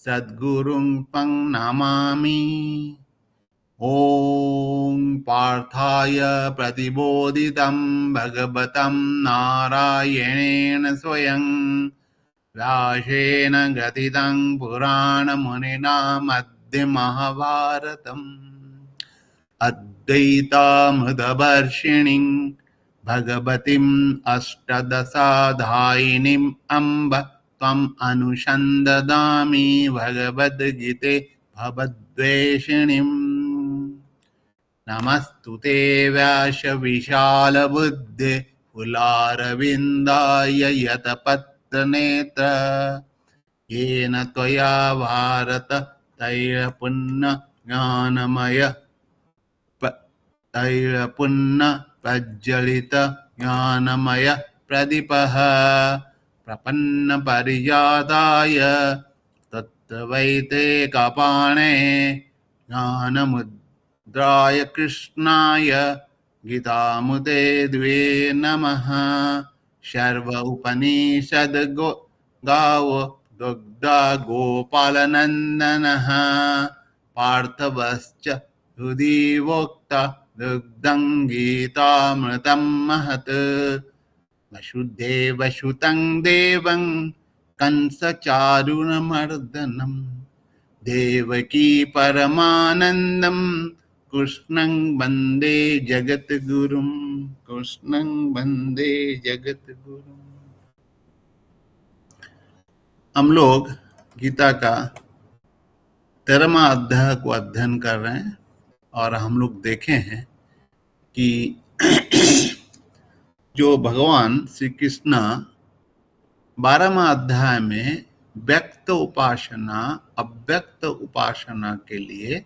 सद्गुरुं तं नमामि। ॐ पार्थाय प्रतिबोधितं भगवतं नारायणेन स्वयं व्यासेन ग्रथितं पुराणमुनिना मध्ये महाभारतम् अद्वैतामृतवर्षिणीं भगवतीम् अष्टादशाध्यायिनीम् अम्ब त्वम् अनुसन्ददामि भगवद्गीते भवद्वेषिणीम्। नमस्तुते व्यासविशालबुद्धे फुलारविन्दाय यतपत्रनेत्र येन त्वया भारत तैलपुण्य ज्ञानमय तैलपुण्य प्रज्वलित ज्ञानमय प्रदीपः प्रपन्नपरिजाताय तत्त्वैते कपाणे ज्ञानमुद्राय कृष्णाय गीतामुदे द्वे नमः। सर्व उपनिषद गावो दुग्धा गोपालनन्दनः पार्थवश्च हृदि वोक्ता दुग्धं गीतामृतं महत्। वसुदेवसुतं देवं कंसचारुणमर्दनं देवकी परमानन्दं कृष्णं वन्दे जगद्गुरुं। कृष्णं वन्दे जगद्गुरुं। हम लोग गीता का 13वां अध्याय को अध्ययन कर रहे हैं और हम लोग देखे हैं कि जो भगवान श्री कृष्ण 12वां अध्याय में व्यक्त उपासना अव्यक्त उपासना के लिए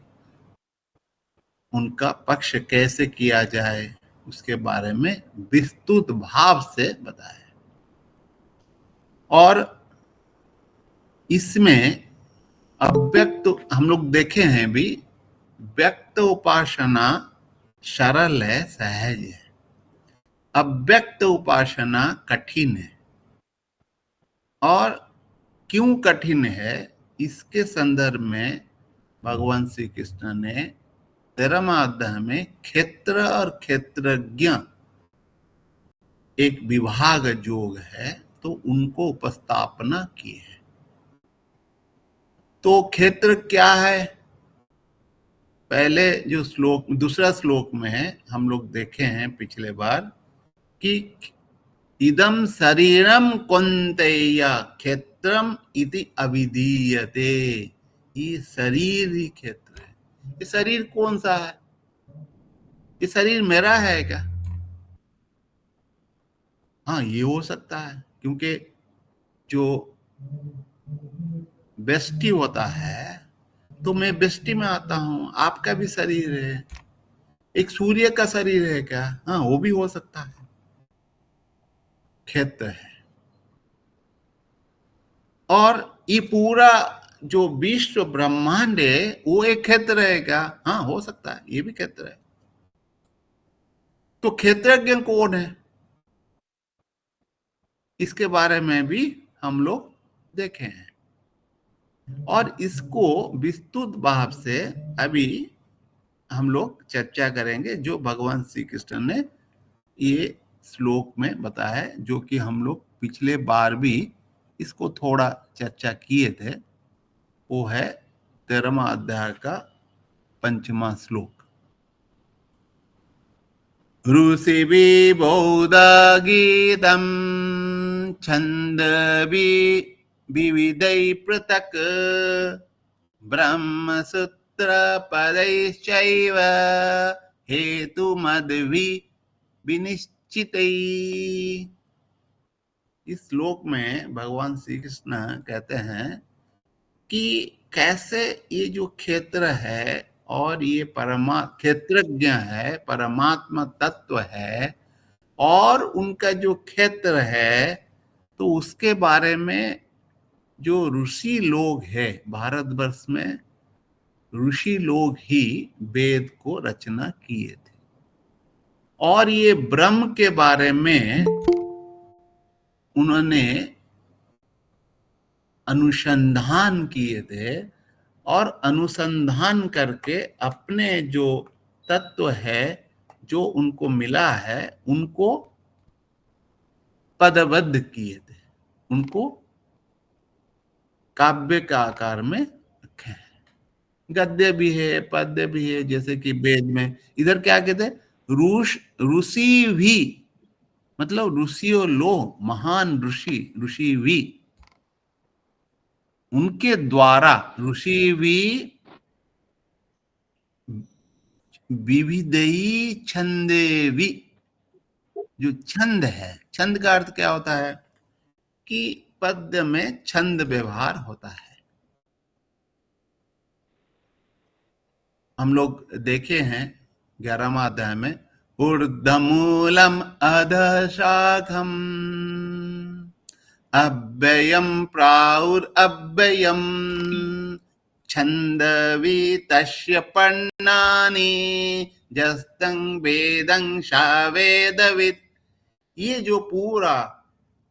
उनका पक्ष कैसे किया जाए उसके बारे में विस्तृत भाव से बताया और इसमें अव्यक्त हम लोग देखे हैं भी व्यक्त उपासना सरल है, सहज है। अव्यक्त उपासना कठिन है और क्यों कठिन है इसके संदर्भ में भगवान श्री कृष्ण ने 13वां अध्याय में क्षेत्र और क्षेत्रज्ञ एक विभाग योग है तो उनको उपस्थापना की है। तो क्षेत्र क्या है? पहले जो श्लोक दूसरा श्लोक में हम लोग देखे हैं पिछले बार कि इदम शरीरम कौन्तेय क्षेत्रम इति अभिधीयते। ये शरीर ही क्षेत्र है। ये शरीर कौन सा है? ये शरीर मेरा है क्या? हाँ, ये हो सकता है क्योंकि जो व्यष्टि होता है तो मैं व्यष्टि में आता हूं। आपका भी शरीर है। एक सूर्य का शरीर है क्या? हाँ, वो भी हो सकता है। क्षेत्र है और ये पूरा जो विश्व ब्रह्मांड है वो एक क्षेत्र है क्या? हाँ, हो सकता है, ये भी क्षेत्र है। तो क्षेत्रज्ञ कौन है इसके बारे में भी हम लोग देखे हैं और इसको विस्तृत भाव से अभी हम लोग चर्चा करेंगे जो भगवान श्री कृष्ण ने ये श्लोक में बताया है, जो कि हम लोग पिछले बार भी इसको थोड़ा चर्चा किए थे। वो है 13वां अध्याय का 5वां श्लोक। ऋषि बौद्ध गीतम छंदबि विविधै पृथक ब्रह्मसूत्र पदैश्चैव हेतुमद्भि विनिश्चितै। इस श्लोक में भगवान श्री कृष्ण कहते हैं कि कैसे ये जो क्षेत्र है और ये क्षेत्रज्ञ है, परमात्मा तत्व है और उनका जो क्षेत्र है तो उसके बारे में जो ऋषि लोग हैं भारतवर्ष में, ऋषि लोग ही वेद को रचना किए थे और ये ब्रह्म के बारे में उन्होंने अनुसंधान किए थे और अनुसंधान करके अपने जो तत्व है, जो उनको मिला है, उनको पदबद्ध किए थे, उनको काव्य का आकार में रखे हैं। गद्य भी है, पद्य भी है, जैसे कि वेद में इधर क्या कहते हैं, ऋषि भी, मतलब ऋषियों लोग, महान ऋषि, ऋषि भी, उनके द्वारा ऋषि भी विविधई छंदेवी, जो छंद है, छंद का अर्थ क्या होता है कि पद्य में छंद व्यवहार होता है। हम लोग देखे हैं 11वां अध्याय में, ऊर्ध्वमूलम अधशाखम अव्ययम प्राउरव्ययम छंदवी तस्य पर्णानि जस्तं वेदं सावेदवित्। ये जो पूरा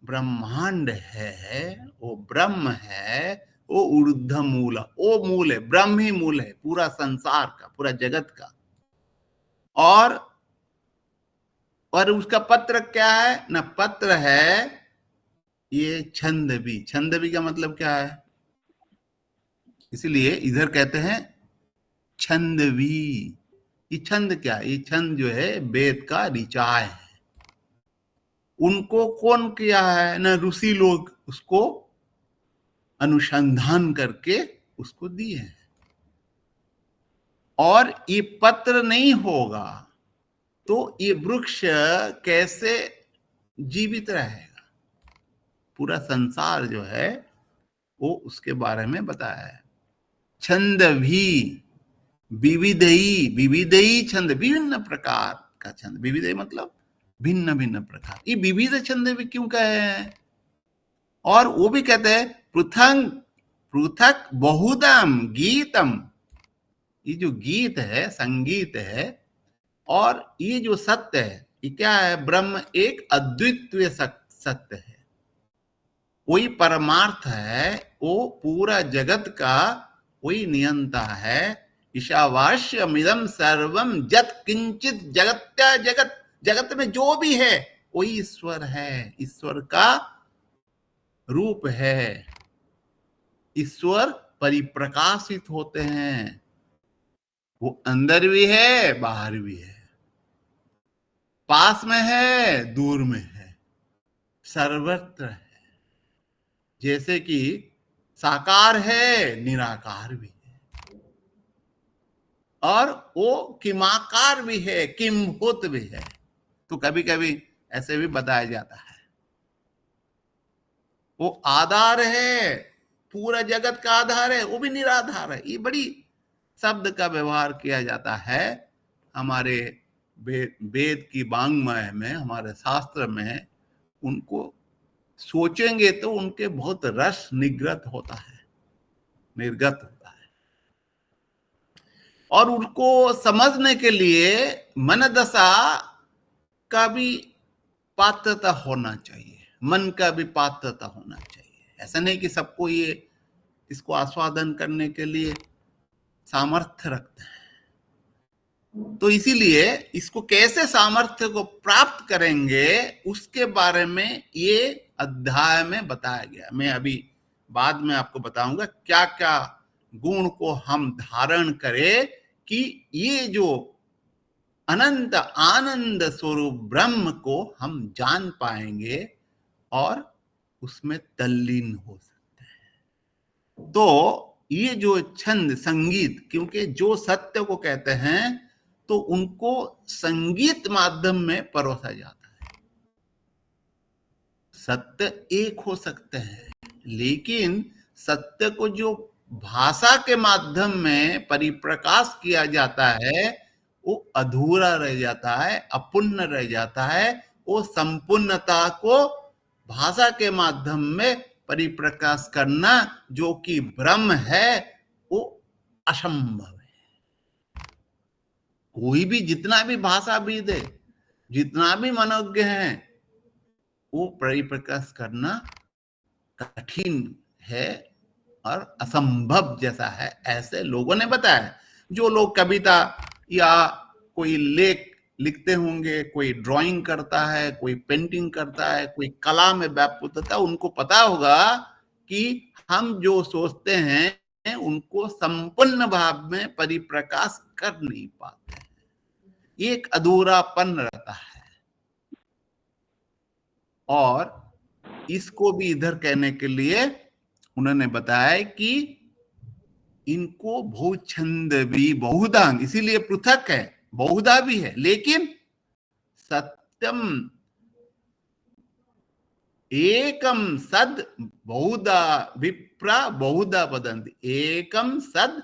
ब्रह्मांड है, वो ब्रह्म है, वो ऊर्ध्व मूल, वो मूल है, ब्रह्म ही मूल है पूरा संसार का, पूरा जगत का। और उसका पत्र क्या है ना, पत्र है ये छंदवी। छंदवी का मतलब क्या है, इसलिए इधर कहते हैं छंदवी। ये छंद क्या है, ये छंद जो है वेद का ऋचाय है। उनको कौन किया है ना, ऋषि लोग उसको अनुसंधान करके उसको दिए हैं। और ये पत्र नहीं होगा तो ये वृक्ष कैसे जीवित रहेगा। पूरा संसार जो है वो उसके बारे में बताया है। छंद भी विविधई, विविधई छंद, विभिन्न प्रकार का छंद, विविधई मतलब भिन्न भिन्न प्रकार। ये विविध छंद भी क्यों कहे हैं, और वो भी कहते हैं पृथक पृथक बहुदम गीतम। ये जो गीत है, संगीत है, और ये जो सत्य है, ये क्या है, ब्रह्म एक अद्वितीय सत्य है, वही परमार्थ है, वो पूरा जगत का वही नियंता है। ईशावास्यमिदं सर्वम जत किंचित जगत्या जगत, जगत में जो भी है वही ईश्वर है, ईश्वर का रूप है। ईश्वर परिप्रकाशित होते हैं, वो अंदर भी है, बाहर भी है, पास में है, दूर में है, सर्वत्र है। जैसे कि साकार है, निराकार भी है, और वो किमाकार भी है, किमभूत भी है। तो कभी कभी ऐसे भी बताया जाता है, वो आधार है, पूरा जगत का आधार है, वो भी निराधार है। ये बड़ी शब्द का व्यवहार किया जाता है हमारे वेद की वांग्मय में, हमारे शास्त्र में। उनको सोचेंगे तो उनके बहुत रस निर्गत होता है, निर्गत होता है। और उनको समझने के लिए मन दशा का भी पात्रता होना चाहिए, मन का भी पात्रता होना चाहिए। ऐसा नहीं कि सबको ये इसको आस्वादन करने के लिए सामर्थ्य रखते हैं। तो इसीलिए इसको कैसे सामर्थ्य को प्राप्त करेंगे उसके बारे में ये अध्याय में बताया गया। मैं अभी बाद में आपको बताऊंगा क्या क्या गुण को हम धारण करें कि ये जो अनंत आनंद स्वरूप ब्रह्म को हम जान पाएंगे और उसमें तल्लीन हो सकते हैं। तो ये जो छंद संगीत, क्योंकि जो सत्य को कहते हैं तो उनको संगीत माध्यम में परोसा जाता है। सत्य एक हो सकते हैं, लेकिन सत्य को जो भाषा के माध्यम में परिप्रकाश किया जाता है वो अधूरा रह जाता है, अपूर्ण रह जाता है। वो संपूर्णता को भाषा के माध्यम में परिप्रकाश करना, जो कि ब्रह्म है, वो असंभव है। कोई भी जितना भी भाषाविद है, जितना भी मनोज्ञ है, वो परिप्रकाश करना कठिन है और असंभव जैसा है, ऐसे लोगों ने बताया। जो लोग कविता या कोई लेख लिखते होंगे, कोई ड्राइंग करता है, कोई पेंटिंग करता है, कोई कला में व्यापृत होता है, उनको पता होगा कि हम जो सोचते हैं उनको संपूर्ण भाव में परिप्रकाश कर नहीं पाते, एक अधूरापन रहता है। और इसको भी इधर कहने के लिए उन्होंने बताया कि इनको बहुछंद भी बहुधा, इसीलिए पृथक है, बहुधा भी है, लेकिन सत्यम एकम सद बहुधा विप्रा बहुधा वदंती, एकम सद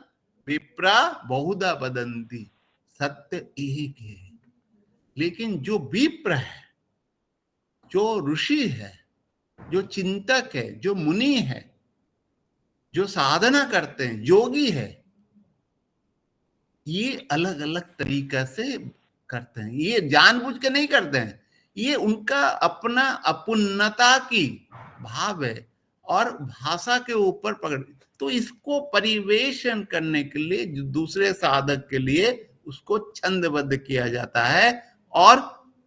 विप्रा बहुधा वदंती, सत्य एक है। लेकिन जो विप्र है, जो ऋषि है, जो चिंतक है, जो मुनि है, जो साधना करते हैं, योगी है, ये अलग अलग तरीका से करते हैं। ये जानबूझ के नहीं करते हैं, ये उनका अपना अपुन्नता की भाव है और भाषा के ऊपर पकड़। तो इसको परिवेशन करने के लिए दूसरे साधक के लिए उसको छंदबद्ध किया जाता है, और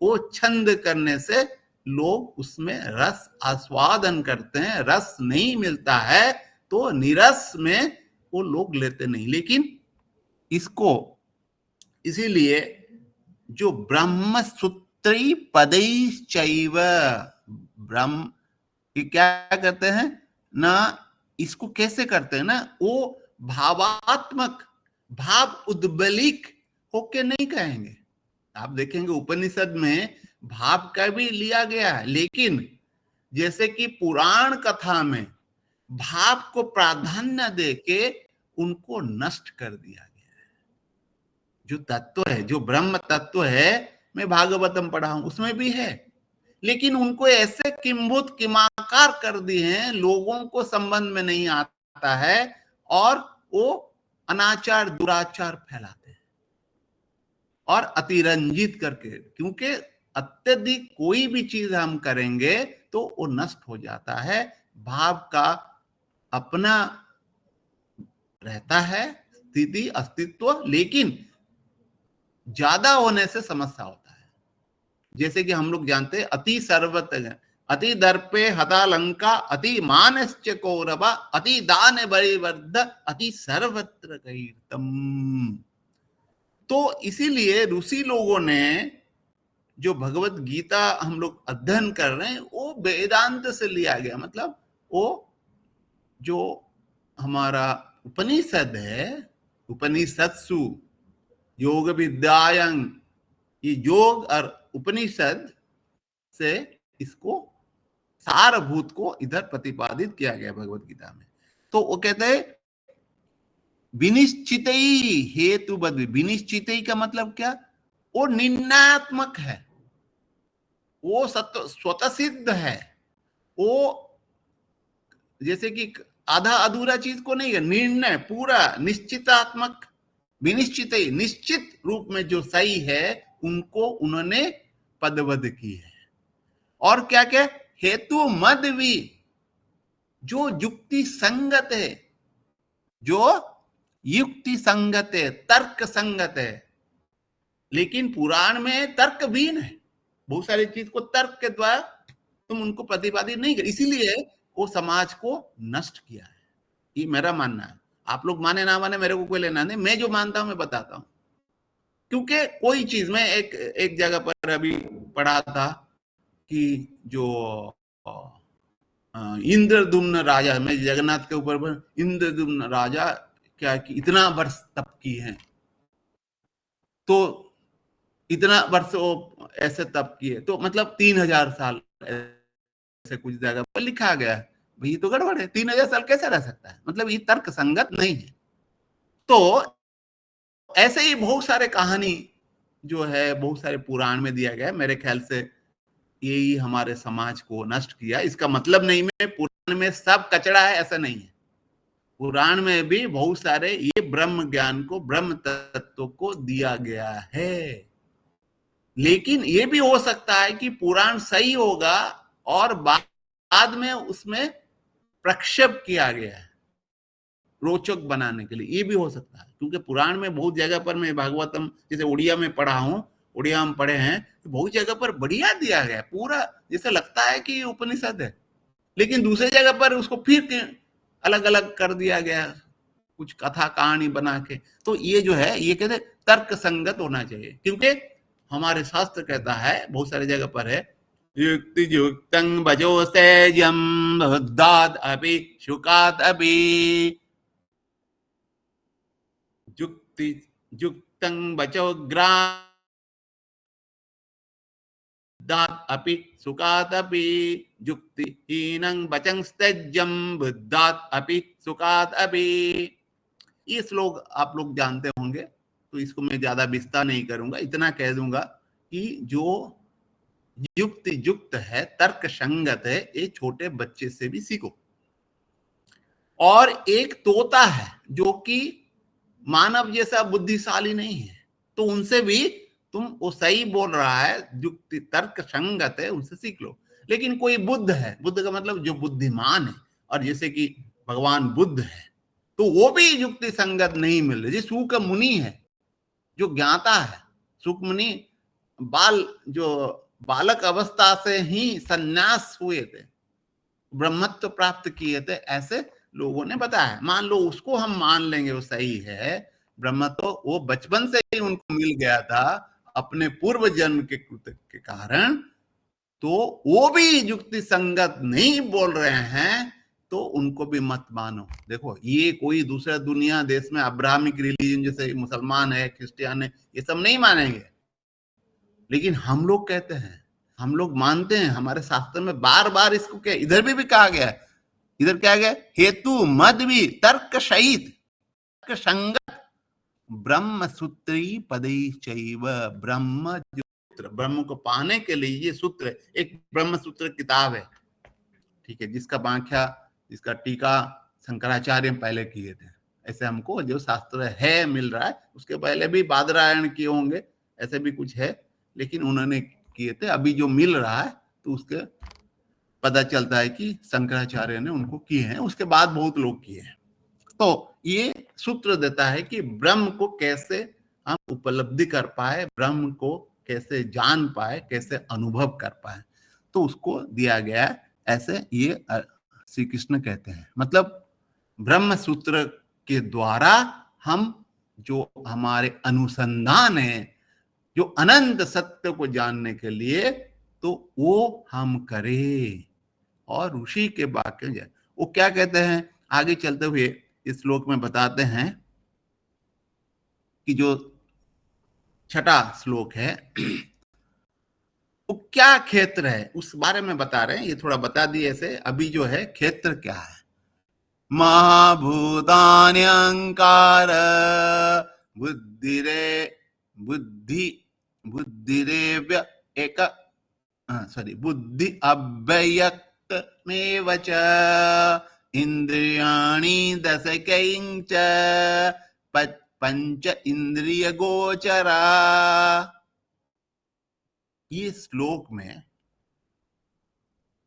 वो छंद करने से लोग उसमें रस आस्वादन करते हैं। रस नहीं मिलता है तो निरस में वो लोग लेते नहीं। लेकिन इसको इसीलिए जो ब्रह्म सूत्री पदैश्चैव, ब्रह्म ये क्या कहते हैं ना, इसको कैसे करते हैं ना, वो भावात्मक, भाव उद्बलिक होके नहीं कहेंगे। आप देखेंगे उपनिषद में भाव का भी लिया गया है, लेकिन जैसे कि पुराण कथा में भाव को प्राधान्य देके उनको नष्ट कर दिया गया है। जो तत्व है, जो ब्रह्म तत्व है, मैं भागवतम पढ़ा हूं, उसमें भी है, लेकिन उनको ऐसे किंभूत किमाकार कर दिए हैं, लोगों को संबंध में नहीं आता है, और वो अनाचार दुराचार फैलाते हैं और अतिरंजित करके। क्योंकि अत्यधिक कोई भी चीज हम करेंगे तो वो नष्ट हो जाता है। भाव का अपना रहता है स्थिति, अस्तित्व, लेकिन ज्यादा होने से समस्या होता है। जैसे कि हम लोग जानते हैं, अति सर्वत्र, अति दर्पे हता लंका, अति मानश्च कौरव, अति दान बलिवर्ध, अति सर्वत्र कीर्तम। तो इसीलिए ऋषि लोगों ने जो भगवत गीता हम लोग अध्ययन कर रहे हैं वो वेदांत से लिया गया। मतलब वो जो हमारा उपनिषद है, उपनिषत्सु योग विद्यायं, ये योग और उपनिषद से इसको सारभूत को इधर प्रतिपादित किया गया भगवत गीता में। तो वो कहते हैं विनिश्चित हेतु बद, विनिश्चित का मतलब क्या, वो निर्णयात्मक है, वो स्वतः सिद्ध है। वो जैसे कि आधा अधूरा चीज को नहीं है, निर्णय पूरा निश्चितात्मक, विनिश्चित निश्चित रूप में जो सही है उनको उन्होंने पदबद्ध की है। और क्या क्या हेतु मदवी, जो युक्ति संगत है, जो युक्ति संगत है, तर्क संगत है। लेकिन पुराण में तर्कहीन है, बहुत सारी चीज को तर्क के द्वारा तुम उनको प्रतिपादित नहीं कर, इसीलिए वो समाज को नष्ट किया है। ये मेरा मानना है, आप लोग माने ना माने मेरे को कोई लेना नहीं, मैं जो मानता हूं मैं बताता हूं। क्योंकि कोई चीज में एक जगह पर अभी पढ़ा था कि जो इंद्रदुम्न राजा, में जगन्नाथ के ऊपर इंद्रदुम्न राजा क्या कि इतना वर्ष तप की है, तो इतना वर्ष वो ऐसे तप किए, तो मतलब 3000 साल ऐसे कुछ जगह पर लिखा गया है। भाई तो गड़बड़ है, 3000 साल कैसे रह सकता है, मतलब ये तर्क संगत नहीं है। तो ऐसे ही बहुत सारे कहानी जो है बहुत सारे पुराण में दिया गया है, मेरे ख्याल से यही हमारे समाज को नष्ट किया। इसका मतलब नहीं में पुराण में सब कचरा है, ऐसा नहीं है। पुराण में भी बहुत सारे ये ब्रह्म ज्ञान को, ब्रह्म तत्व को दिया गया है। लेकिन ये भी हो सकता है कि पुराण सही होगा और बाद में उसमें प्रक्षेप किया गया है रोचक बनाने के लिए, ये भी हो सकता है। क्योंकि पुराण में बहुत जगह पर, मैं भागवतम जैसे उड़िया में पढ़ा हूँ, उड़िया में पढ़े हैं, तो बहुत जगह पर बढ़िया दिया गया है, पूरा जैसे लगता है कि ये उपनिषद है, लेकिन दूसरी जगह पर उसको फिर अलग अलग कर दिया गया, कुछ कथा कहानी बना के। तो ये जो है, ये कहते तर्क संगत होना चाहिए, क्योंकि हमारे शास्त्र कहता है, बहुत सारी जगह पर है, युक्ति युक्तं भजो सेयं बुद्धाद् अपि शुकात् अपि, युक्ति युक्तं वचो ग्रादात् अपि सुखात् अपि, युक्तिहीनं वचं त्यज्यं बुद्धात् अपि सुखात् अपि। ये श्लोक आप लोग जानते होंगे, तो इसको मैं ज्यादा विस्तार नहीं करूंगा, इतना कह दूंगा कि जो युक्ति युक्त है, तर्क संगत है, ये छोटे बच्चे से भी सीखो। और एक तोता है जो कि मानव जैसा बुद्धिशाली नहीं है, तो उनसे भी तुम, वो सही बोल रहा है, युक्ति तर्क संगत है, उनसे सीख लो। लेकिन कोई बुद्ध है, बुद्ध का मतलब जो बुद्धिमान है, और जैसे कि भगवान बुद्ध है, तो वो भी युक्ति संगत नहीं मिल रही। सूक मुनि है जो ज्ञाता है, सुक मुनि जो बालक अवस्था से ही संन्यास हुए थे, ब्रह्मत्व प्राप्त किए थे, ऐसे लोगों ने बताया। मान लो उसको हम मान लेंगे, वो सही है, ब्रह्मत्व वो बचपन से ही उनको मिल गया था अपने पूर्व जन्म के कृत्य के कारण, तो वो भी युक्ति संगत नहीं बोल रहे हैं, तो उनको भी मत मानो। देखो, ये कोई दूसरा दुनिया देश में अब्राहमिक रिलीजन जैसे मुसलमान है, क्रिश्चियन है, ये सब नहीं मानेंगे, लेकिन हम लोग कहते हैं, हम लोग मानते हैं। हमारे शास्त्र में बार बार इसको क्या, इधर भी कहा गया है, इधर क्या गया, हेतु मद भी तर्क सहित तर्क संगत ब्रह्म सूत्री पदई चैव, ब्रह्म सूत्र, ब्रह्म को पाने के लिए ये सूत्र, एक ब्रह्म सूत्र किताब है, ठीक है, जिसका व्याख्या, जिसका टीका शंकराचार्य पहले किए थे। ऐसे हमको जो शास्त्र है मिल रहा है, उसके पहले भी बादरायण किए होंगे, ऐसे भी कुछ है, लेकिन उन्होंने किए थे। अभी जो मिल रहा है, तो उसके पता चलता है कि शंकराचार्य ने उनको किए हैं, उसके बाद बहुत लोग किए हैं। तो ये सूत्र देता है कि ब्रह्म को कैसे हम उपलब्धि कर पाए, ब्रह्म को कैसे जान पाए, कैसे अनुभव कर पाए, तो उसको दिया गया है। ऐसे ये श्री कृष्ण कहते हैं, मतलब ब्रह्म सूत्र के द्वारा हम जो हमारे अनुसंधान है, जो अनंत सत्य को जानने के लिए, तो वो हम करें, और ऋषि के वाक्य जाए। वो क्या कहते हैं, आगे चलते हुए इस श्लोक में बताते हैं कि जो छठा श्लोक है, वो क्या क्षेत्र है उस बारे में बता रहे हैं। ये थोड़ा बता दिए ऐसे, अभी जो है क्षेत्र क्या है। महाभूतान्यंकार बुद्धिरे बुद्धि बुद्धिरेव्य एक सॉरी बुद्धि अव्यक्त में वच इंद्रियाणि दशकैंच पंच इंद्रिय गोचरा। ये श्लोक में,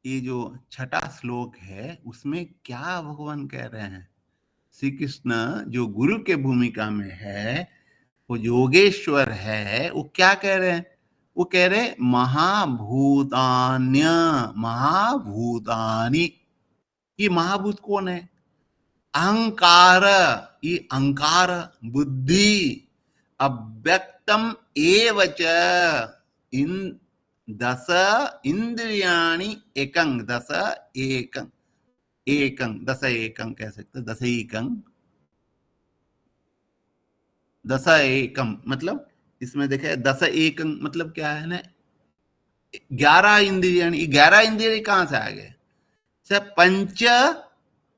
ये जो छठा श्लोक है, उसमें क्या भगवान कह रहे हैं। श्री कृष्ण जो गुरु के भूमिका में है, वो योगेश्वर है, वो क्या कह रहे हैं, वो कह रहे महाभूतान्य, महाभूतानि। ये महाभूत कौन है, अहंकार, ये अहंकार, बुद्धि, अव्यक्तम एवच, इन दस इंद्रियाणि एकं, दस एकं, एकं दस एकं कह सकते, दस एकं, दस एकम मतलब, इसमें देखे दस एकं मतलब क्या है ना, 11 इंद्रिय। 11 इंद्रिय कहां से आ गए, पंच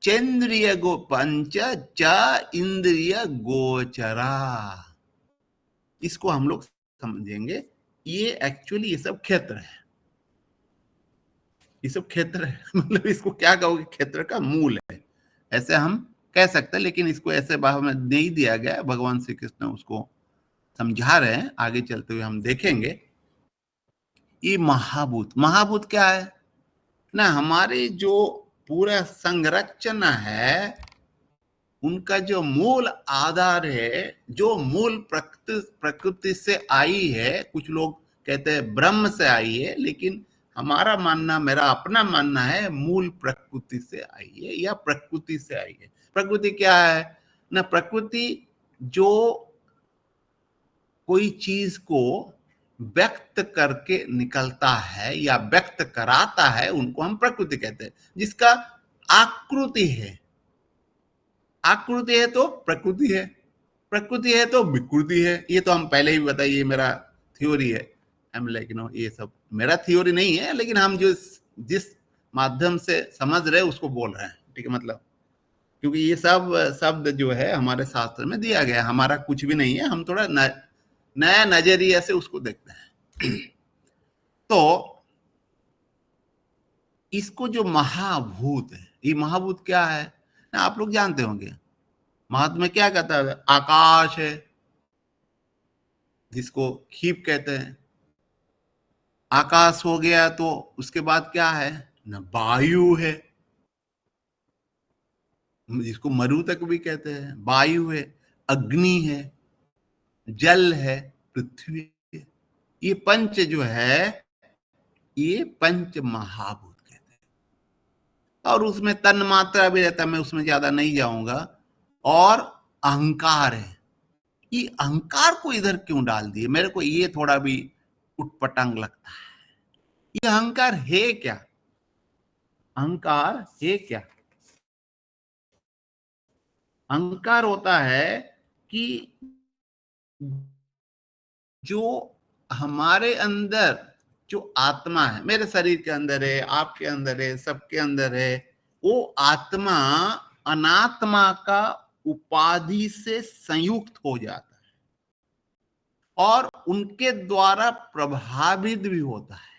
चेन्द्रिय गो, पंच च इंद्रिय गोचरा, इसको हम लोग समझेंगे। ये एक्चुअली ये सब क्षेत्र है, ये सब क्षेत्र है मतलब इसको क्या कहोगे, क्षेत्र का मूल है, ऐसे हम कह सकते हैं। लेकिन इसको ऐसे भाव में नहीं दिया गया, भगवान श्री कृष्ण उसको समझा रहे हैं। आगे चलते हुए हम देखेंगे। ये महाभूत, महाभूत क्या है ना, हमारे जो पूरा संरचना है, उनका जो मूल आधार है, जो मूल प्रकृति से आई है, कुछ लोग कहते हैं ब्रह्म से आई है, लेकिन हमारा मानना, मेरा अपना मानना है, मूल प्रकृति से आई है या प्रकृति से आई है। प्रकृति क्या है ना? प्रकृति जो कोई चीज को व्यक्त करके निकलता है या व्यक्त कराता है, उनको हम प्रकृति कहते हैं। जिसका आकृति है, आकृति है तो प्रकृति है, प्रकृति है तो विकृति है। ये तो हम पहले ही बताइए, मेरा थ्योरी है। हम लेकिन ये सब मेरा थ्योरी नहीं है, लेकिन हम जो जिस माध्यम से समझ रहे हैं उसको बोल रहे हैं, ठीक है? मतलब क्योंकि ये सब शब्द जो है हमारे शास्त्र में दिया गया, हमारा कुछ भी नहीं है, हम थोड़ा नया नजरिया से उसको देखते हैं। तो इसको जो महाभूत है, ये महाभूत क्या है ना, आप लोग जानते होंगे। महात्मा क्या कहता है? आकाश है, जिसको खीप कहते हैं। आकाश हो गया तो उसके बाद क्या है ना? वायु है, जिसको मरुतक भी कहते हैं। वायु है, अग्नि है, जल है, पृथ्वी है। ये पंच जो है, ये पंच महाभूत कहते हैं। और उसमें तन मात्रा भी रहता है, मैं उसमें ज्यादा नहीं जाऊंगा। और अहंकार है। ये अहंकार को इधर क्यों डाल दिए? मेरे को ये थोड़ा भी उटपटांग लगता है। ये अहंकार है क्या? अहंकार है क्या? अहंकार होता है कि जो हमारे अंदर जो आत्मा है, मेरे शरीर के अंदर है, आपके अंदर है, सबके अंदर है, वो आत्मा अनात्मा का उपाधि से संयुक्त हो जाता है और उनके द्वारा प्रभावित भी होता है।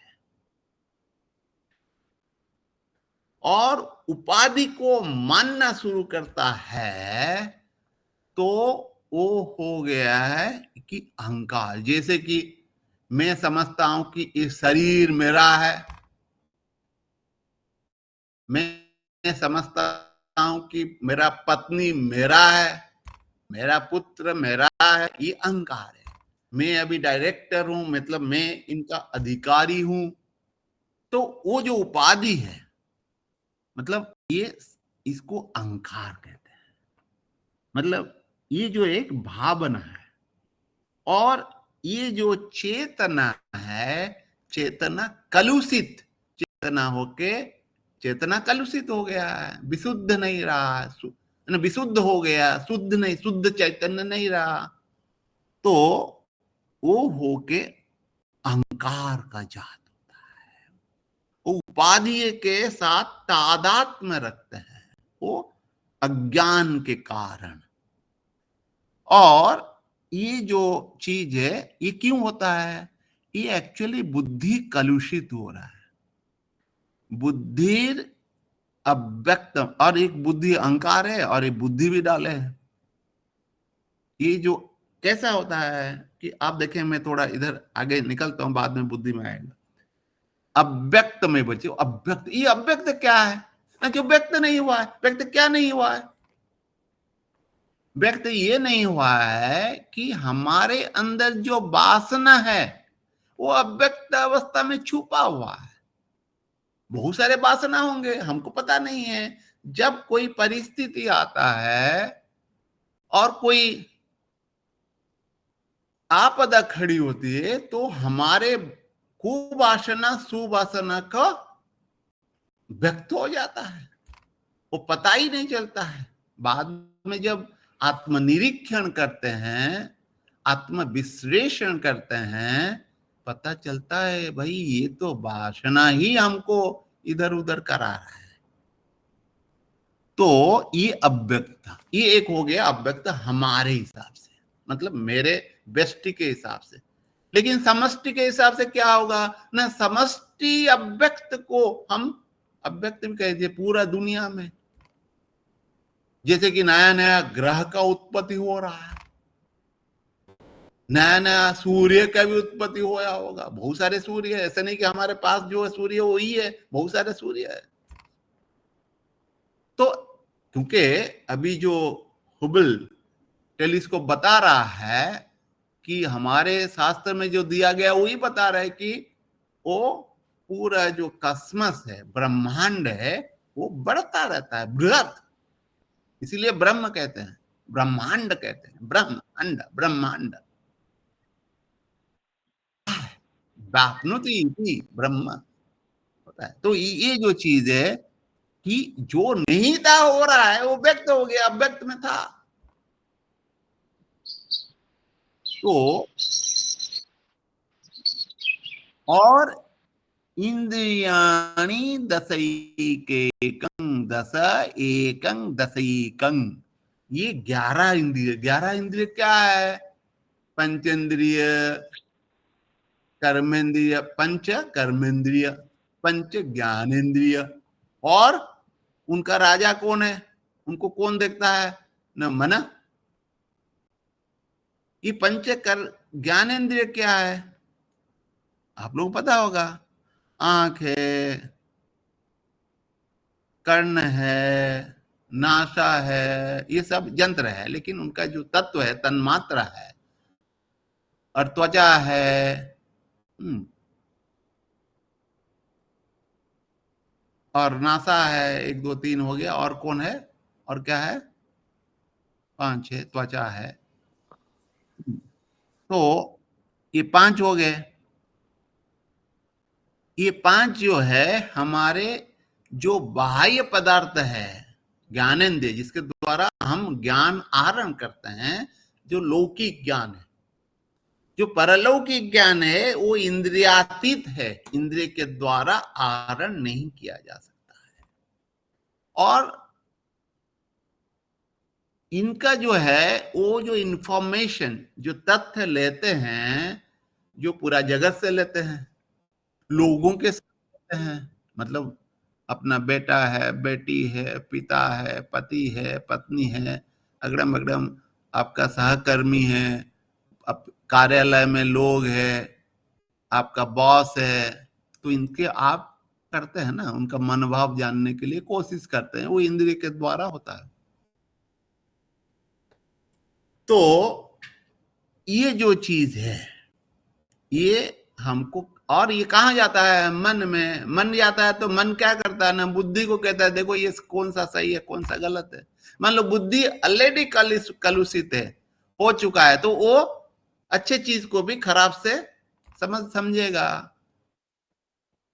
और उपाधि को मानना शुरू करता है तो वो हो गया है कि अहंकार। जैसे कि मैं समझता हूं कि ये शरीर मेरा है, मैं समझता हूं कि मेरा पत्नी मेरा है, मेरा पुत्र मेरा है, ये अहंकार है। मैं अभी डायरेक्टर हूं, मतलब मैं इनका अधिकारी हूं। तो वो जो उपाधि है, मतलब ये, इसको अहंकार कहते हैं। मतलब ये जो एक भावना है, और ये जो चेतना है, चेतना कलुषित, चेतना होके चेतना कलुषित हो गया है, विशुद्ध नहीं रहा, विशुद्ध हो गया, शुद्ध नहीं, शुद्ध चैतन्य नहीं रहा, तो वो होके अहंकार का जात होता है। वो उपाधि के साथ तादात्म्य रखते हैं, वो अज्ञान के कारण। और ये जो चीज है, ये क्यों होता है? ये एक्चुअली बुद्धि कलुषित हो रहा है। बुद्धि अव्यक्त, और एक बुद्धि अहंकार है और एक बुद्धि भी डाले है। ये जो कैसा होता है कि आप देखें, मैं थोड़ा इधर आगे निकलता हूं, बाद में बुद्धि में आएगा। अव्यक्त में बचे, अव्यक्त, ये अव्यक्त क्या है ना? जो व्यक्त नहीं हुआ है। व्यक्त क्या नहीं हुआ है? व्यक्त ये नहीं हुआ है कि हमारे अंदर जो वासना है वो अव्यक्त अवस्था में छुपा हुआ है। बहुत सारे वासना होंगे, हमको पता नहीं है। जब कोई परिस्थिति आता है और कोई आपदा खड़ी होती है, तो हमारे कुवासना सुवासना का व्यक्त हो जाता है, वो पता ही नहीं चलता है। बाद में जब आत्मनिरीक्षण करते हैं, आत्म विश्लेषण करते हैं, पता चलता है भाई ये तो वासना ही हमको इधर उधर करा रहा है। तो ये अव्यक्त था। ये एक हो गया अव्यक्त हमारे हिसाब से, मतलब मेरे व्यष्टि के हिसाब से। लेकिन समष्टि के हिसाब से क्या होगा ना? समष्टि अव्यक्त को हम अव्यक्त भी कह दिए पूरा दुनिया में। जैसे कि नया नया ग्रह का उत्पत्ति हो रहा है, नया नया सूर्य का भी उत्पत्ति होया होगा। बहुत सारे सूर्य है, ऐसा नहीं कि हमारे पास जो है सूर्य वही है, बहुत सारे सूर्य है। तो क्योंकि अभी जो हुबल टेलीस्कोप बता रहा है कि हमारे शास्त्र में जो दिया गया वही बता रहा है कि वो पूरा जो कस्मस है, ब्रह्मांड है, वो बढ़ता रहता है, बृहत। इसीलिए ब्रह्म कहते हैं, ब्रह्मांड कहते हैं, ब्रह्मांड ब्रह्मांड बापनुति इति ब्रह्म होता है। तो ये जो चीज है कि जो नहीं था हो रहा है वो व्यक्त हो गया, अव्यक्त में था। तो और इंद्रियाणि दशैकेकं, दश एकं दशैकं, ये 11 इंद्रिय। 11 इंद्रिय क्या है? पंचेंद्रिय, कर्मेंद्रिय, पंच कर्मेंद्रिय, पंच ज्ञानेन्द्रिय। और उनका राजा कौन है? उनको कौन देखता है? न मन। ये पंच कर ज्ञानेन्द्रिय क्या है? आप लोगों को पता होगा। आंख है, कर्ण है, नासा है, ये सब यंत्र है, लेकिन उनका जो तत्व है, तन्मात्रा है। और त्वचा है। और नासा है, 1 2 3 हो गया। और कौन है? और क्या है? 5 6 त्वचा है। तो ये 5 हो गए। ये 5 जो है हमारे जो बाह्य पदार्थ है, ज्ञानेंद्रिय, जिसके द्वारा हम ज्ञान आहरण करते हैं, जो लौकिक ज्ञान है। जो परलौकिक ज्ञान है वो इंद्रियातीत है, इंद्रिय के द्वारा आहरण नहीं किया जा सकता है। और इनका जो है वो जो इंफॉर्मेशन, जो तथ्य लेते हैं, जो पूरा जगत से लेते हैं, लोगों के साथ लेते हैं। मतलब अपना बेटा है, बेटी है, पिता है, पति है, पत्नी है, अगड़म बगड़म आपका सहकर्मी है, कार्यालय में लोग है, आपका बॉस है। तो इनके आप करते हैं ना, उनका मनोभाव जानने के लिए कोशिश करते हैं, वो इंद्रिय के द्वारा होता है। तो ये जो चीज है, ये हमको, और ये कहाँ जाता है? मन में। मन जाता है तो मन क्या करता है ना, बुद्धि को कहता है देखो ये कौन सा सही है, कौन सा गलत है। मान लो बुद्धि ऑलरेडी कलुषित है, हो चुका है, तो वो अच्छे चीज को भी खराब से समझेगा।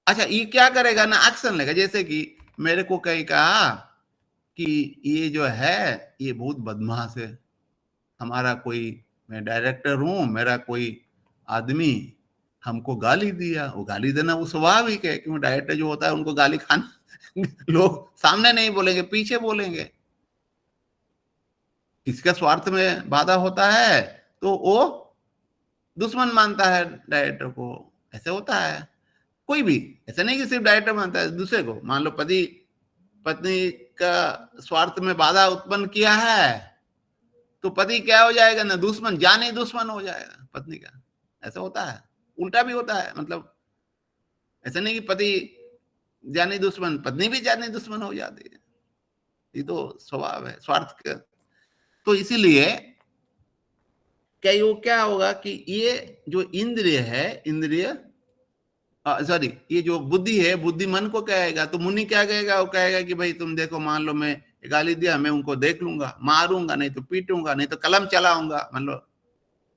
अच्छा, ये क्या करेगा ना, एक्शन लेगा। जैसे कि मेरे को कहीं कहा कि ये जो है ये बहुत बदमाश है, हमारा कोई, मैं डायरेक्टर हूं, मेरा कोई आदमी हमको गाली दिया। वो गाली देना वो स्वाभाविक है, क्योंकि डायरेक्टर जो होता है उनको गाली खाना लोग सामने नहीं बोलेंगे, पीछे बोलेंगे। किसका स्वार्थ में बाधा होता है तो वो दुश्मन मानता है डायरेक्टर को। ऐसे होता है। कोई भी ऐसा नहीं कि सिर्फ डायरेक्टर मानता है, दूसरे को। मान लो पति पत्नी का स्वार्थ में बाधा उत्पन्न किया है, तो पति क्या हो जाएगा ना, दुश्मन, जानी दुश्मन हो जाएगा पत्नी का। ऐसा होता है। उल्टा भी होता है। मतलब ऐसा नहीं कि पति जानी दुश्मन, पत्नी भी जानी दुश्मन हो जाती है। ये तो स्वभाव है स्वार्थ का। तो इसीलिए क्या होगा कि ये जो इंद्रिय है, इंद्रिय सॉरी, ये जो बुद्धि है, बुद्धि मन को कहेगा। तो मुनि क्या कहेगा? वो कहेगा कि भाई तुम देखो, मान लो मैं गाली दिया, मैं उनको देख लूंगा, मारूंगा, नहीं तो पीटूंगा, नहीं तो कलम चलाऊंगा। मान लो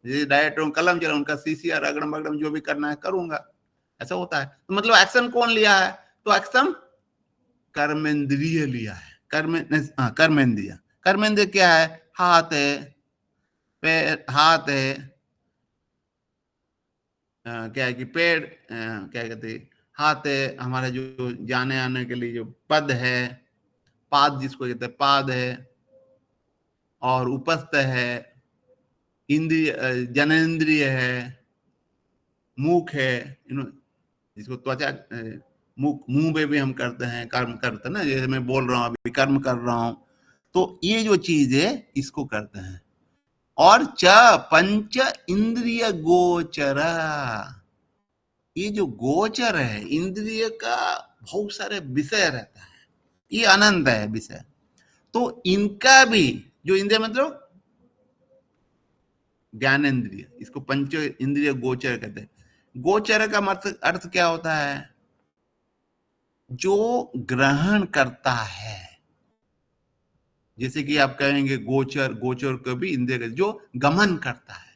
डायरेक्टर कलम चला, उनका सीसीआर अगड़म बगड़म जो भी करना है करूंगा। ऐसा होता है। तो मतलब एक्शन कौन लिया है? तो एक्शन कर्मेंद्रिय लिया है। कर्मेंद्रिय। कर्मेंद्रिय क्या है? हाथ है, पैर, हाथ है, क्या है कि पेड़, क्या कहते हैं, हाथ है हमारा, जो जाने आने के लिए जो पद है, पाद जिसको कहते हैं, पाद है। और उपस्थ है, इंद्रिय, जनेन्द्रिय है, मुख है, जिसको त्वचा, मुख, मुंह पे भी हम करते हैं, कर्म करते हैं ना। जैसे मैं बोल रहा हूँ, अभी कर्म कर रहा हूं, तो ये जो चीज है इसको करते हैं। और च पंच इंद्रिय गोचरा, ये जो गोचर है इंद्रिय का, बहुत सारे विषय रहता है। ये अनंत है विषय। तो इनका भी जो इंद्रिय मतलब ज्ञानेन्द्रिय, इसको पंच इंद्रिय गोचर कहते हैं। गोचर का अर्थ अर्थ क्या होता है? जो ग्रहण करता है। जैसे कि आप कहेंगे गोचर, गोचर को भी इंद्रिय, जो गमन करता है,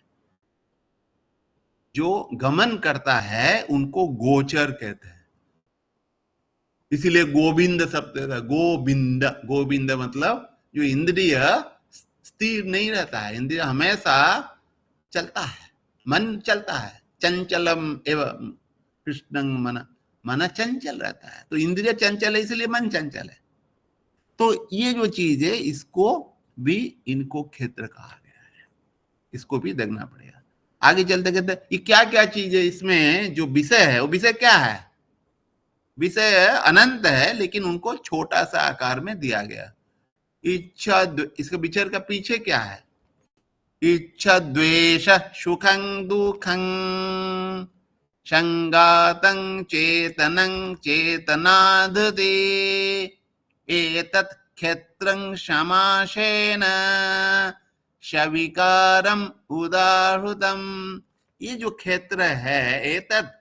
जो गमन करता है उनको गोचर कहते हैं। इसीलिए गोविंद शब्द है, गोविंद, गोविंद मतलब जो इंद्रिय स्थिर नहीं रहता है, इंद्रिय हमेशा चलता है, मन चलता है, चंचलम एवं कृष्णं मन, मन चंचल रहता है, तो इंद्रिय चंचल है इसलिए मन चंचल है। तो ये जो चीज है इसको भी, इनको क्षेत्र कहा गया है, इसको भी देखना पड़ेगा। आगे चलते कहते ये क्या क्या चीज है, इसमें जो विषय है वो विषय क्या है? विषय अनंत है लेकिन उनको छोटा सा आकार में दिया गया। इच्छा, इसके विचार का पीछे क्या है? इच्छा द्वेष सुखं दुखं संगातं चेतनं चेतनाधते एतत् क्षेत्रं समासेन शविकारम उदाहृतम। ये जो क्षेत्र है, एतत्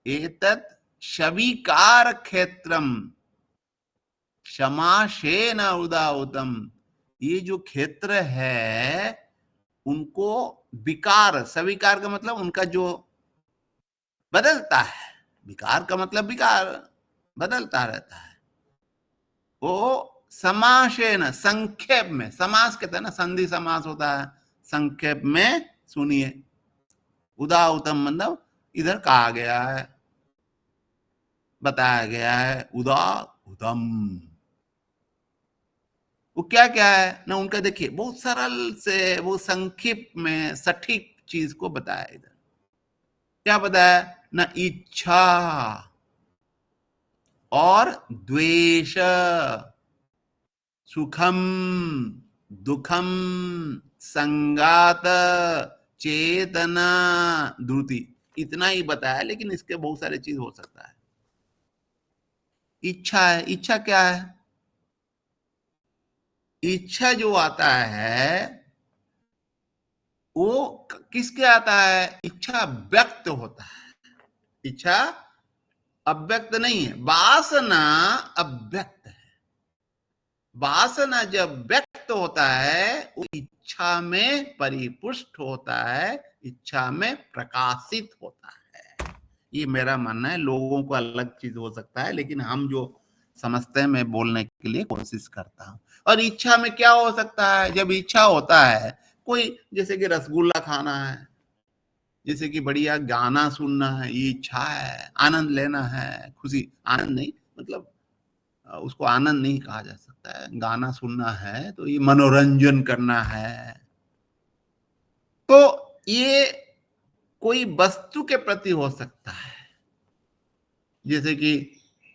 एतत् शविकार क्षेत्रम समासेन उदाहृतम। ये जो क्षेत्र है उनको विकार, सविकार का मतलब उनका जो बदलता है, विकार का मतलब विकार बदलता रहता है, वो समासेन, संक्षेप में, समास कहते हैं ना, संधि समास होता है, संक्षेप में सुनिए। उदाहृतम मतलब इधर कहा गया है, बताया गया है, उदाहृतम। वो क्या क्या है ना, उनका देखिए बहुत सरल से, वो संक्षिप्त में सटीक चीज को बताया। इधर क्या बताया ना, इच्छा और द्वेष, सुखम दुखम, संगात, चेतना, धृति, इतना ही बताया, लेकिन इसके बहुत सारे चीज हो सकता है। इच्छा है, इच्छा क्या है? इच्छा जो आता है वो किसके आता है? इच्छा व्यक्त होता है, इच्छा अव्यक्त नहीं है, वासना अव्यक्त है। वासना जब व्यक्त होता है वो इच्छा में परिपुष्ट होता है, इच्छा में प्रकाशित होता है। ये मेरा मानना है, लोगों को अलग चीज हो सकता है, लेकिन हम जो समझते हैं मैं बोलने के लिए कोशिश करता हूं। और इच्छा में क्या हो सकता है? जब इच्छा होता है कोई, जैसे कि रसगुल्ला खाना है, जैसे कि बढ़िया गाना सुनना है, ये इच्छा है, आनंद लेना है, खुशी, आनंद नहीं मतलब उसको आनंद नहीं कहा जा सकता है, गाना सुनना है तो ये मनोरंजन करना है। तो ये कोई वस्तु के प्रति हो सकता है, जैसे कि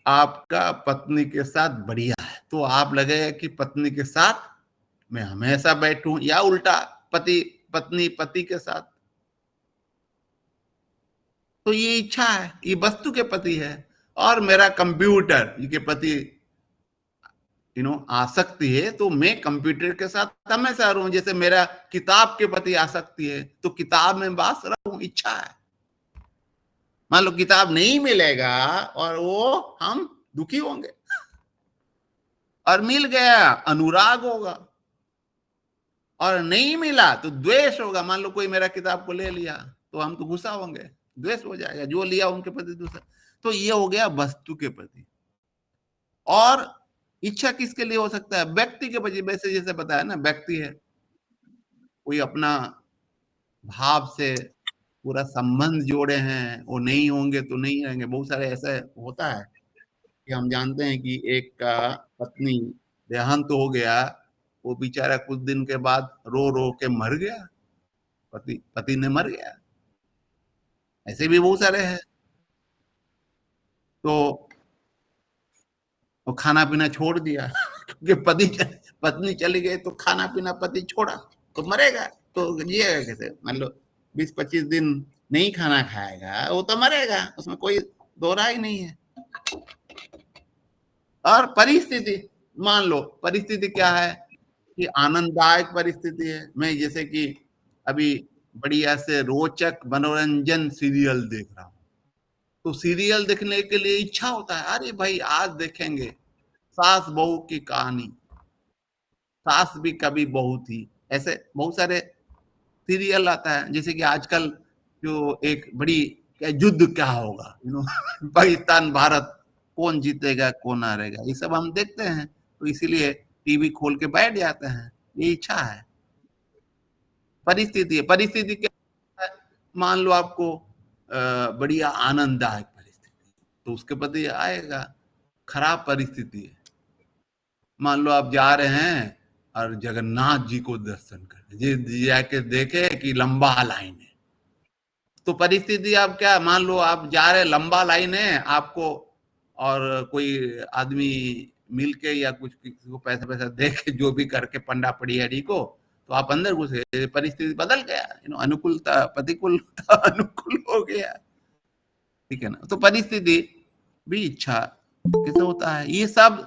आपका पत्नी के साथ बढ़िया है तो आप लगेगा कि पत्नी के साथ मैं हमेशा बैठूं, या उल्टा पति पत्नी पति के साथ, तो ये इच्छा है, ये वस्तु के प्रति है। और मेरा कंप्यूटर के प्रति आसक्ति है तो मैं कंप्यूटर के साथ हमेशा रहूं, जैसे मेरा किताब के प्रति आसक्ति है तो किताब में बस रहूं, इच्छा है। मान लो किताब नहीं मिलेगा और वो हम दुखी होंगे, और मिल गया अनुराग होगा, और नहीं मिला तो द्वेष होगा। मान लो कोई मेरा किताब को ले लिया तो हम तो गुस्सा होंगे, द्वेष हो जाएगा, जो लिया उनके प्रति दूसरा। तो ये हो गया वस्तु के प्रति। और इच्छा किसके लिए हो सकता है? व्यक्ति के प्रति, वैसे जैसे बताया ना, व्यक्ति है, कोई अपना भाव से पूरा संबंध जोड़े हैं, वो नहीं होंगे तो नहीं रहेंगे। बहुत सारे ऐसे होता है कि हम जानते हैं कि एक का पत्नी देहांत हो गया, वो बेचारा कुछ दिन के बाद रो रो के मर गया, पति पति ने मर गया, ऐसे भी बहुत सारे हैं। तो वो खाना पीना छोड़ दिया क्योंकि पत्नी चली गई तो खाना पीना पति छोड़ा, तो मरेगा, तो जिएगा कैसे? मान लो 20-25 दिन नहीं खाना खाएगा, वो तो मरेगा, उसमें कोई दो राय नहीं है। और परिस्थिति, मान लो परिस्थिति क्या है कि आनंददायक परिस्थिति है, मैं जैसे कि अभी बढ़िया से रोचक मनोरंजन सीरियल देख रहा हूँ, तो सीरियल देखने के लिए इच्छा होता है, अरे भाई आज देखेंगे सास बहू की कहानी, सास भी कभी बहू थी, ऐसे बहुत सारे सीरियल आता है। जैसे कि आजकल जो एक बड़ी युद्ध क्या होगा, पाकिस्तान भारत कौन जीतेगा कौन हारेगा, ये सब हम देखते हैं, तो इसीलिए टीवी खोल के बैठ जाते हैं, ये इच्छा है। परिस्थिति है, परिस्थिति क्या है, मान लो आपको बढ़िया आनंददायक परिस्थिति, तो उसके प्रति आएगा। खराब परिस्थिति है, मान लो आप जा रहे हैं और जगन्नाथ जी को दर्शन करने, जी जाके देखे कि लंबा लाइन है, तो परिस्थिति आप क्या, मान लो आप जा रहे, लंबा लाइन है आपको, और कोई आदमी मिलके या कुछ किसी को पैसा पैसा दे के जो भी करके पंडा पड़ियारी को, तो आप अंदर घुसे, परिस्थिति बदल गया, अनुकूलता प्रतिकूलता अनुकूल हो गया, ठीक है ना। तो परिस्थिति भी इच्छा कैसे होता है, ये सब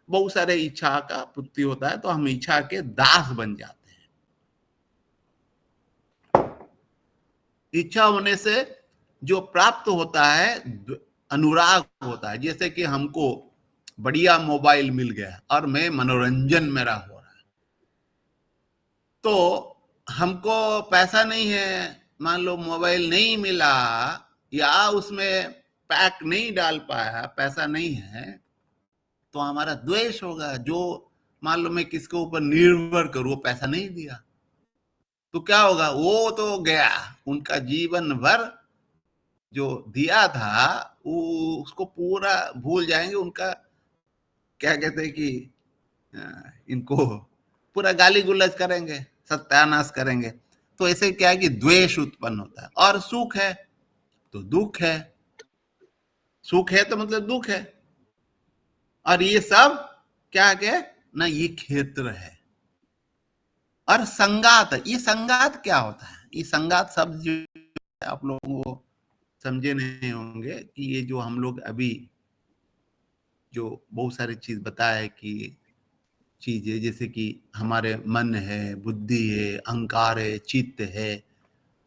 बहुत सारे इच्छा का पूर्ति होता है, तो हम इच्छा के दास बन जाते हैं। इच्छा होने से जो प्राप्त होता है अनुराग होता है, जैसे कि हमको बढ़िया मोबाइल मिल गया और मैं मनोरंजन मेरा हो रहा है, तो हमको पैसा नहीं है, मान लो मोबाइल नहीं मिला या उसमें पैक नहीं डाल पाया, पैसा नहीं है, तो हमारा द्वेष होगा। जो मान लो मैं किसके ऊपर निर्भर करूं, वो पैसा नहीं दिया, तो क्या होगा, वो तो गया, उनका जीवन भर जो दिया था वो उसको पूरा भूल जाएंगे, उनका क्या कहते हैं कि इनको पूरा गाली गुलज करेंगे, सत्यानाश करेंगे। तो ऐसे क्या है कि द्वेष उत्पन्न होता है। और सुख है तो दुख है, सुख है तो मतलब दुख है, और ये सब क्या के ना, ये क्षेत्र है। और संगात, ये संगात क्या होता है, ये संगात शब्द जो आप लोगों को समझे नहीं होंगे कि ये जो हम लोग अभी जो बहुत सारी चीज बताए कि चीजें, जैसे कि हमारे मन है, बुद्धि है, अहंकार है, चित्त है,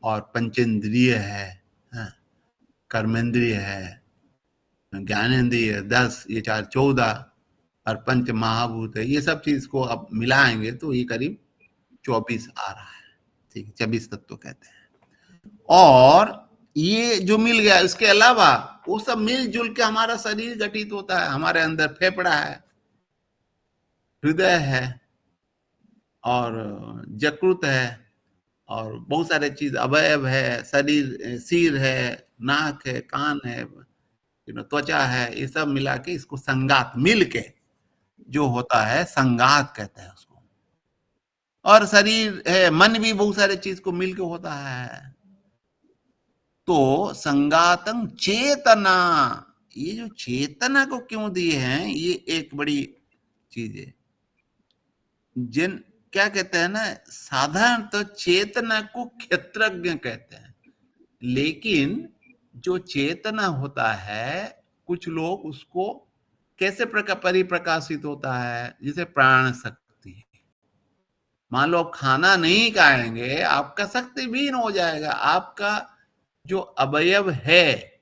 और पंचेंद्रिय है, हाँ, कर्मेंद्रिय है, ज्ञानेन्द्रिय 10, ये 4 14, और पंच महाभूत है, ये सब चीज को अब मिलाएंगे तो ये करीब 24 आ रहा है, ठीक है, 24 तत्व कहते हैं। और ये जो मिल गया, इसके अलावा वो सब मिलजुल के हमारा शरीर गठित होता है, हमारे अंदर फेफड़ा है, हृदय है, और यकृत है, और बहुत सारे चीज अवयव है, शरीर, सिर है, नाक है, कान है, त्वचा है, ये सब मिला के इसको संगात मिल के जो होता है, संगात कहते हैं उसको। और शरीर है, मन भी बहुत सारे चीज को मिलके होता है, तो संगातम चेतना। ये जो चेतना को क्यों दिए हैं, ये एक बड़ी चीज है। जिन क्या कहते हैं ना, साधारण तो चेतना को क्षेत्रज्ञ कहते हैं, लेकिन जो चेतना होता है, कुछ लोग उसको कैसे परिप्रकाशित होता है, जैसे प्राण शक्ति। मान लो आप खाना नहीं खाएंगे, आपका शक्ति विहीन हो जाएगा, आपका जो अवयव है,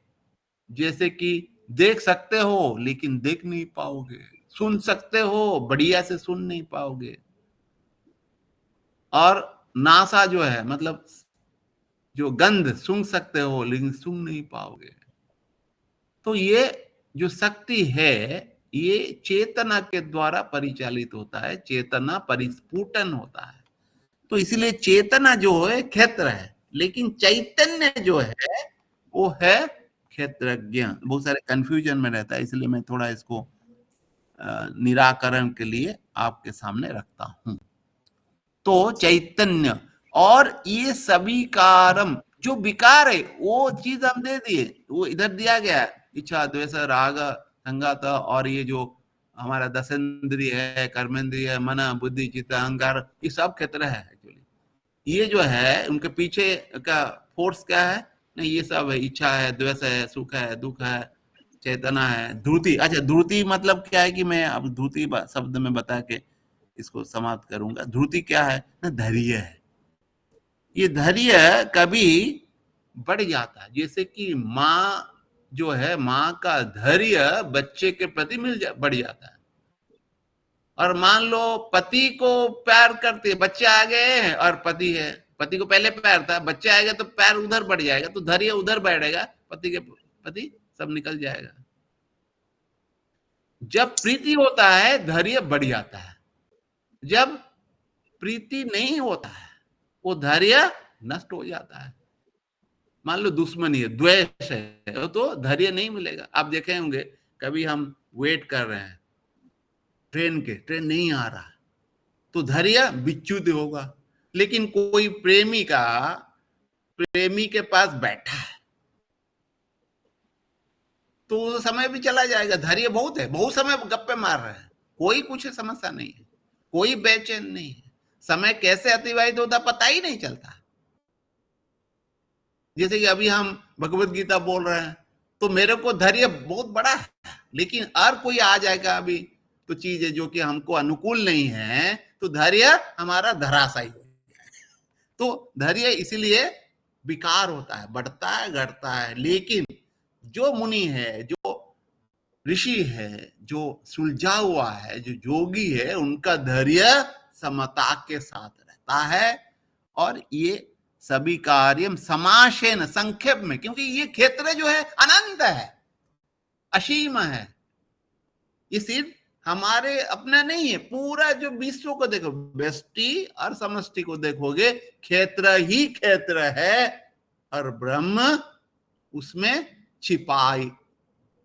जैसे कि देख सकते हो लेकिन देख नहीं पाओगे, सुन सकते हो बढ़िया से सुन नहीं पाओगे, और नासा जो है मतलब जो गंध सूंघ सकते हो लेकिन सूंघ नहीं पाओगे। तो ये जो शक्ति है, ये चेतना के द्वारा परिचालित होता है, चेतना परिस्फुटन होता है, तो इसलिए चेतना जो है क्षेत्र है, लेकिन चैतन्य जो है वो है क्षेत्रज्ञ। बहुत सारे कंफ्यूजन में रहता है, इसलिए मैं थोड़ा इसको निराकरण के लिए आपके सामने रखता हूं। तो चैतन्य, और ये सभी कारम जो विकार है वो चीज हम दे दिए, वो इधर दिया गया है, इच्छा द्वेष राग संगत, और ये जो हमारा दसेंद्रिय है, कर्मेंद्रिय है, मन बुद्धि चित्त अहंकार, ये सब क्षेत्र है एक्चुअली। ये जो है उनके पीछे का फोर्स क्या है, नहीं ये सब है, इच्छा है, द्वेष है, सुख है, दुख है, चेतना है, ध्रुति। अच्छा, ध्रुति मतलब क्या है कि मैं अब ध्रुति शब्द में बता के इसको समाप्त करूंगा। ध्रुति क्या है ना, धैर्य है। ये धैर्य कभी बढ़ जाता है, जैसे कि माँ जो है, माँ का धैर्य बच्चे के प्रति बढ़ जाता है। और मान लो पति को प्यार करती है, बच्चे आ गए हैं और पति है, पति को पहले प्यार था, बच्चे आएगा तो प्यार उधर बढ़ जाएगा, तो धैर्य उधर बढ़ेगा, पति के पति सब निकल जाएगा। जब प्रीति होता है धैर्य बढ़ जाता है, जब प्रीति नहीं होता है वो धैर्य नष्ट हो जाता है। मान लो दुश्मनी है, द्वेष है, तो धैर्य नहीं मिलेगा। आप देखे होंगे कभी हम वेट कर रहे हैं ट्रेन के, ट्रेन नहीं आ रहा, तो धैर्य विच्युत होगा। लेकिन कोई प्रेमी का प्रेमी के पास बैठा है तो समय भी चला जाएगा, धैर्य बहुत है, बहुत समय गप्पे मार रहे हैं, कोई कुछ समस्या नहीं है, कोई बेचैन नहीं है, समय कैसे अतिवाहित होता पता ही नहीं चलता। जैसे कि अभी हम भगवत गीता बोल रहे हैं तो मेरे को धैर्य बहुत बड़ा है, लेकिन और कोई आ जाएगा अभी तो चीज है जो कि हमको अनुकूल नहीं है, तो धैर्य हमारा धराशायी हो जाएगा। तो धैर्य इसीलिए विकार होता है, बढ़ता है, घटता है। लेकिन जो मुनि है, जो ऋषि है, जो सुलझा हुआ है, जो योगी है, उनका धैर्य समता के साथ रहता है। और ये सभी कार्य समाशेन, संक्षेप में, क्योंकि ये क्षेत्र जो है अनंत है, असीम है, ये सिर्फ हमारे अपना नहीं है, पूरा जो विश्व को देखो, व्यष्टि और समष्टि को देखोगे, क्षेत्र ही क्षेत्र है और ब्रह्म उसमें छिपाई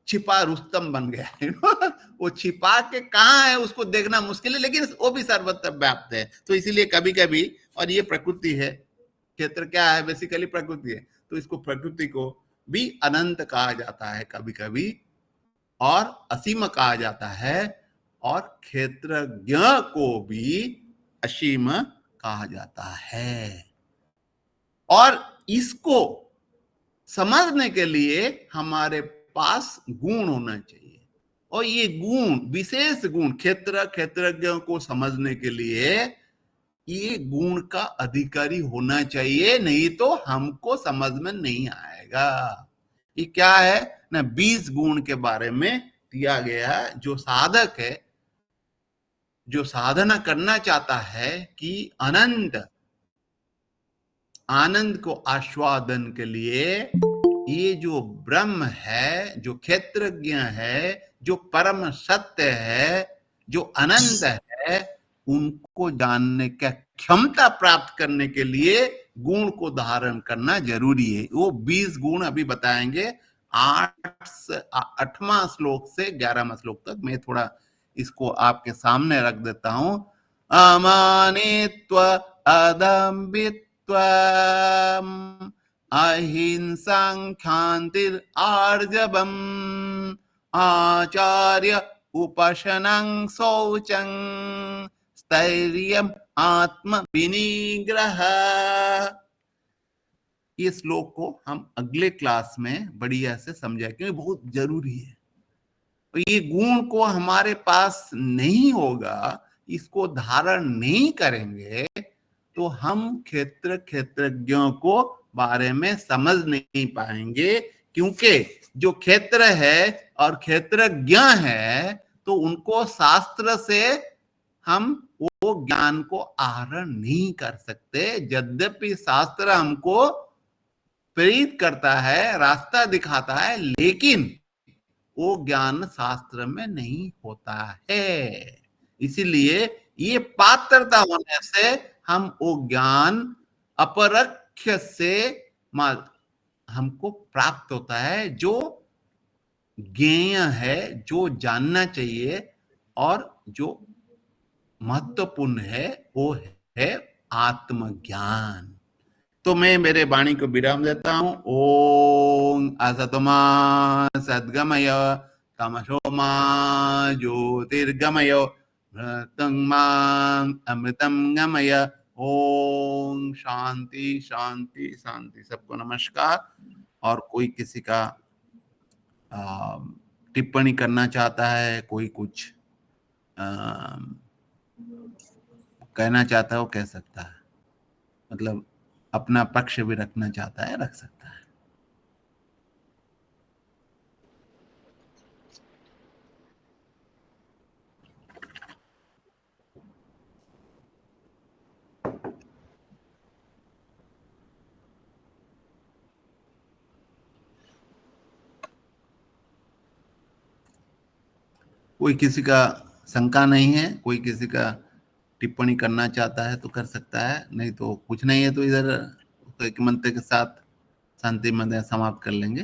छिपा रुस्तम बन गया है। वो छिपा के कहाँ है उसको देखना मुश्किल है, लेकिन वो भी सर्वत्र व्याप्त है। तो इसीलिए कभी कभी, और ये प्रकृति है, क्षेत्र क्या है, बेसिकली प्रकृति है, तो इसको प्रकृति को भी अनंत कहा जाता है कभी कभी, और असीम कहा जाता है, और क्षेत्रज्ञ को भी असीम कहा जाता है। और इसको समझने के लिए हमारे पास गुण होना चाहिए, और ये गुण, विशेष गुण, क्षेत्रज्ञों को समझने के लिए ये गुण का अधिकारी होना चाहिए, नहीं तो हमको समझ में नहीं आएगा। ये क्या है ना, 20 गुण के बारे में दिया गया है। जो साधक है, जो साधना करना चाहता है कि अनंत आनंद को आस्वादन के लिए, ये जो ब्रह्म है, जो क्षेत्रज्ञ है, जो परम सत्य है, जो अनंत है, उनको जानने का क्षमता प्राप्त करने के लिए गुण को धारण करना जरूरी है। वो 20 गुण अभी बताएंगे, 8वां श्लोक से 11वां श्लोक तक। मैं थोड़ा इसको आपके सामने रख देता हूं। अमानित्व अदम्बित्व अहिंसां क्षान्तिर आर्जवम् आचार्य उपशनं शौचं स्थैर्यम् आत्म विनिग्रह। ये श्लोक को हम अगले क्लास में बढ़िया से समझा, क्योंकि बहुत जरूरी है। तो ये गुण को हमारे पास नहीं होगा, इसको धारण नहीं करेंगे, तो हम क्षेत्रज्ञों को बारे में समझ नहीं पाएंगे। क्योंकि जो क्षेत्र है और क्षेत्रज्ञ है, तो उनको शास्त्र से हम वो ज्ञान को आहरण नहीं कर सकते। यद्यपि शास्त्र हमको प्रेरित करता है, रास्ता दिखाता है, लेकिन वो ज्ञान शास्त्र में नहीं होता है। इसीलिए ये पात्रता होने से हम वो ज्ञान अपरक्ष से हमको प्राप्त होता है, जो ज्ञेय है, जो जानना चाहिए, और जो महत्वपूर्ण है वो है आत्मज्ञान। तो मैं मेरे वाणी को विराम देता हूं। ओम असतमा सद्गमय तमसो मा ज्योतिर्गमय अमृतम गमय। ओम शांति शांति शांति। सबको नमस्कार। और कोई किसी का टिप्पणी करना चाहता है, कोई कुछ अ, कहना चाहता है वो कह सकता है। मतलब अपना पक्ष भी रखना चाहता है, रख सकता है। कोई किसी का शंका नहीं है, कोई किसी का टिप्पणी करना चाहता है तो कर सकता है, नहीं तो कुछ नहीं है तो इधर एक मंत्र के साथ शांति मंत्र समाप्त कर लेंगे।